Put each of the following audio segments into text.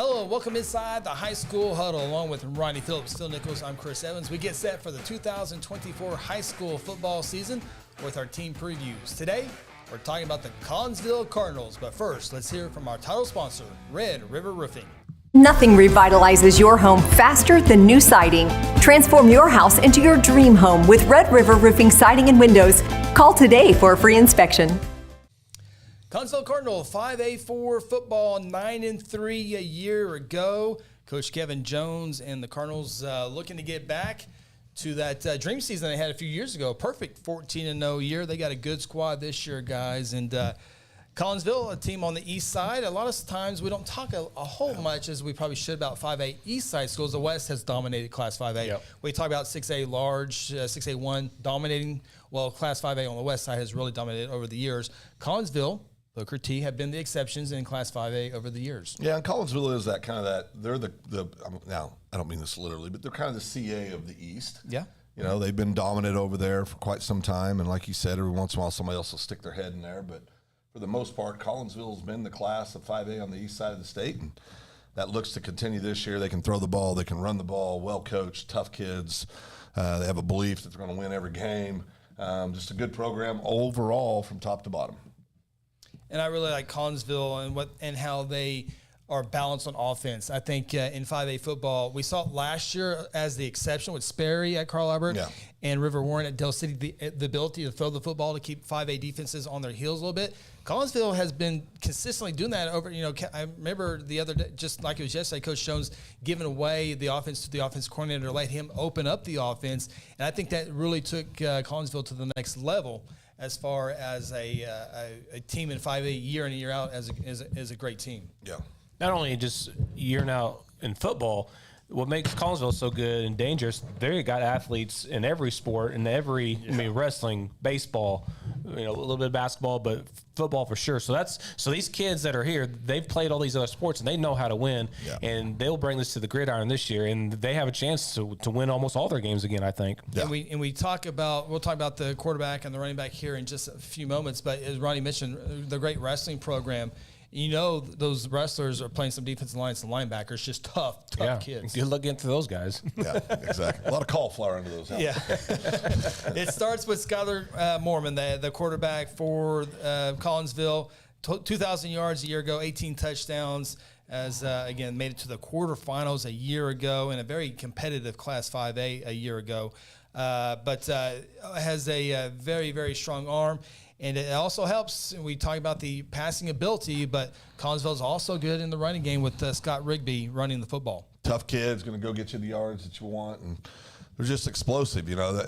Hello, welcome inside the high school huddle along with Ronnie Phillips, Phil Nichols. I'm Chris Evans. We get set for the 2024 high school football season with our team previews. Today, we're talking about the Collinsville Cardinals, but first, let's hear from our title sponsor, Red River Roofing. Nothing revitalizes your home faster than new siding. Transform your house into your dream home with Red River Roofing siding and windows. Call today for a free inspection. Collinsville Cardinal 5A4 football 9-3 a year ago. Coach Kevin Jones and the Cardinals looking to get back to that dream season they had a few years ago. Perfect 14-0 year. They got a good squad this year, guys. And Collinsville, a team on the east side. A lot of times we don't talk a whole much as we probably should about 5A east side schools. The West has dominated Class 5A. Yep. We talk about 6A large, 6A1 dominating. Well, Class 5A on the west side has really dominated over the years. Collinsville, Booker T have been the exceptions in Class 5A over the years. Yeah, and Collinsville is that kind of that. They're the now I don't mean this literally, but they're kind of the CA of the East. Yeah. You know, they've been dominant over there for quite some time, and like you said, every once in a while somebody else will stick their head in there. But for the most part, Collinsville's been the class of 5A on the east side of the state, and that looks to continue this year. They can throw the ball, they can run the ball, well coached, tough kids. They have a belief that they're going to win every game. Just a good program overall from top to bottom. And I really like Collinsville and how they are balanced on offense. I think in 5A football, we saw it last year as the exception with Sperry at Carl Albert and River Warren at Dell City, the ability to throw the football to keep 5A defenses on their heels a little bit. Collinsville has been consistently doing that over, I remember the other day, just like it was yesterday, Coach Jones giving away the offense to the offensive coordinator to let him open up the offense. And I think that really took Collinsville to the next level as far as a team in 5A year in and year out as a great team. Yeah. Not only just year and out in football, what makes Collinsville so good and dangerous, they got athletes in every sport, in every, wrestling, baseball, a little bit of basketball, but football for sure. So these kids that are here, they've played all these other sports and they know how to win, and they'll bring this to the gridiron this year, and they have a chance to win almost all their games again, I think. Yeah. And we'll talk about the quarterback and the running back here in just a few moments, but as Ronnie mentioned, the great wrestling program. Those wrestlers are playing some defensive lines and linebackers, just tough kids. Good luck getting to those guys. Yeah, exactly. A lot of cauliflower under those helmets. Yeah. It starts with Skyler Mormon, the quarterback for Collinsville, 2,000 yards a year ago, 18 touchdowns, as, again, made it to the quarterfinals a year ago in a very competitive Class 5A a year ago. But has a very, very strong arm. And it also helps, we talk about the passing ability, but Collinsville is also good in the running game with Scott Rigby running the football. Tough kids, going to go get you the yards that you want, and they're just explosive.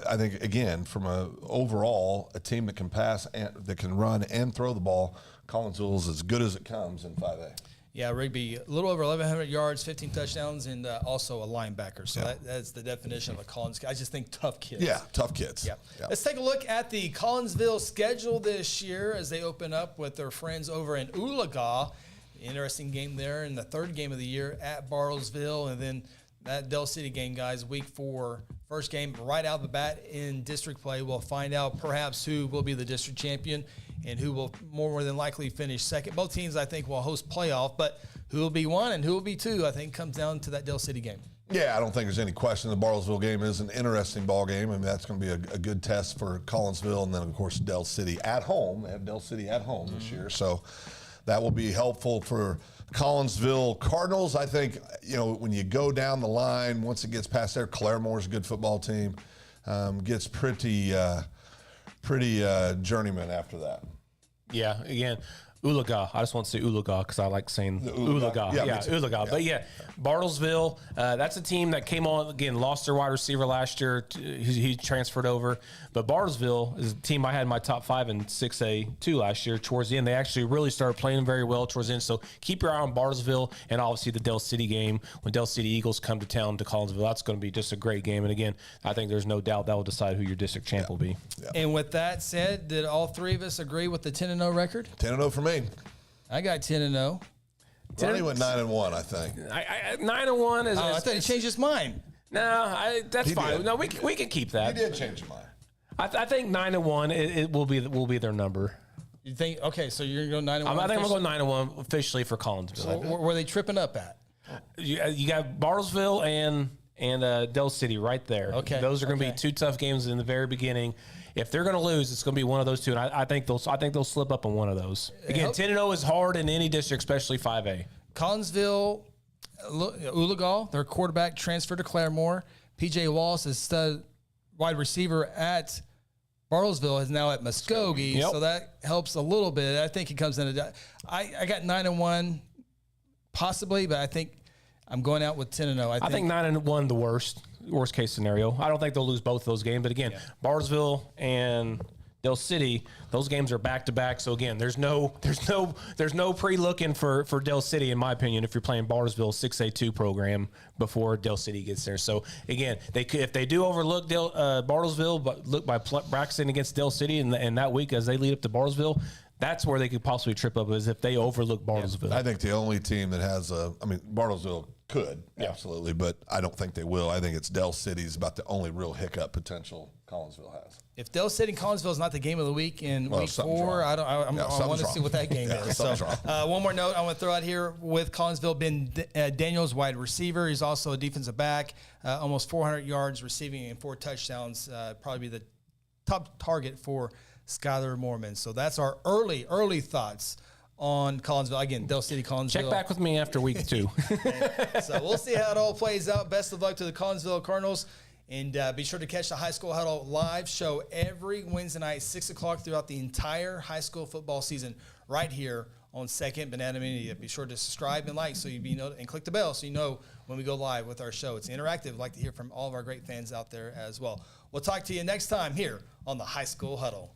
I think, again, from a team that can pass and that can run and throw the ball, Collinsville is as good as it comes in 5A. Yeah, Rigby, a little over 1,100 yards, 15 touchdowns, and also a linebacker. So that's the definition of a Collins. I just think tough kids. Yeah, tough kids. Yeah. Let's take a look at the Collinsville schedule this year as they open up with their friends over in Oologah. Interesting game there in the third game of the year at Bartlesville, and then that Dell City game, guys, week 4. First game right out of the bat in district play. We'll find out perhaps who will be the district champion and who will more than likely finish second. Both teams, I think, will host playoff, but who will be 1 and who will be 2, I think, comes down to that Dell City game. Yeah, I don't think there's any question. The Bartlesville game is an interesting ball game. I mean, that's going to be a good test for Collinsville, and then, of course, Dell City at home. They have Dell City at home this year, so that will be helpful for Collinsville Cardinals. I think, when you go down the line, once it gets past there, Claremore's a good football team. Gets pretty journeyman after that. Yeah, again, Oologah. I just want to say Oologah because I like saying Oologah. Yeah, Oologah. Yeah. But yeah, Bartlesville, that's a team that came on, again, lost their wide receiver last year. He transferred over. But Bartlesville is a team I had in my top 5 in 6A2 last year. Towards the end, they actually really started playing very well towards the end. So keep your eye on Bartlesville and obviously the Dell City game. When Dell City Eagles come to town to Collinsville, that's going to be just a great game. And again, I think there's no doubt that will decide who your district champ will be. Yeah. And with that said, did all 3 of us agree with the 10-0 record? 10-0 for me. I got 10-0. Ronnie went 9-1, I think. 9-1 is. I thought he changed his mind. No, that's fine. Did. No, we can keep that. You did change your mind. I think 9-1 it will be their number. You think? Okay, so you're going to go 9-1. I think I'm going to go 9-1 officially for Collinsville. So where they tripping up at? You got Bartlesville and Del City right there. Okay. Those are going to be two tough games in the very beginning. If they're going to lose, it's going to be one of those two, and I think they'll slip up on one of those. Again, 10-0 is hard in any district, especially 5A. Collinsville, Ulagal, their quarterback, transferred to Claremore. P.J. Wallace is stud wide receiver at Bartlesville, is now at Muskogee, Yep. so that helps a little bit. I think he comes in. I got 9-1, possibly, but I think I'm going out with 10-0. I think 9-1 the worst case scenario. I don't think they'll lose both those games, but again, Bartlesville and Del City, those games are back to back. So again, there's no pre-looking for Del City, in my opinion, if you're playing Bartlesville 6A2 program before Del City gets there. So again, if they do overlook Bartlesville, but look by practicing against Del City and that week as they lead up to Bartlesville, that's where they could possibly trip up, is if they overlook Bartlesville. I think the only team that has Bartlesville could, absolutely, but I don't think they will. I think it's Del City's about the only real hiccup potential Collinsville has. If Del City and Collinsville is not the game of the week in week 4, I want to see what that game is. So, one more note I want to throw out here with Collinsville, Ben Daniels, wide receiver. He's also a defensive back, almost 400 yards receiving and 4 touchdowns. Probably the top target for Skylar Mormon. So that's our early thoughts on Collinsville. Again, Del City, Collinsville. Check back with me after week 2. So we'll see how it all plays out. Best of luck to the Collinsville Cardinals. And be sure to catch the High School Huddle live show every Wednesday night, 6 o'clock throughout the entire high school football season right here on Second Banana Media. Be sure to subscribe and like and click the bell so you know when we go live with our show. It's interactive. I'd like to hear from all of our great fans out there as well. We'll talk to you next time here on the High School Huddle.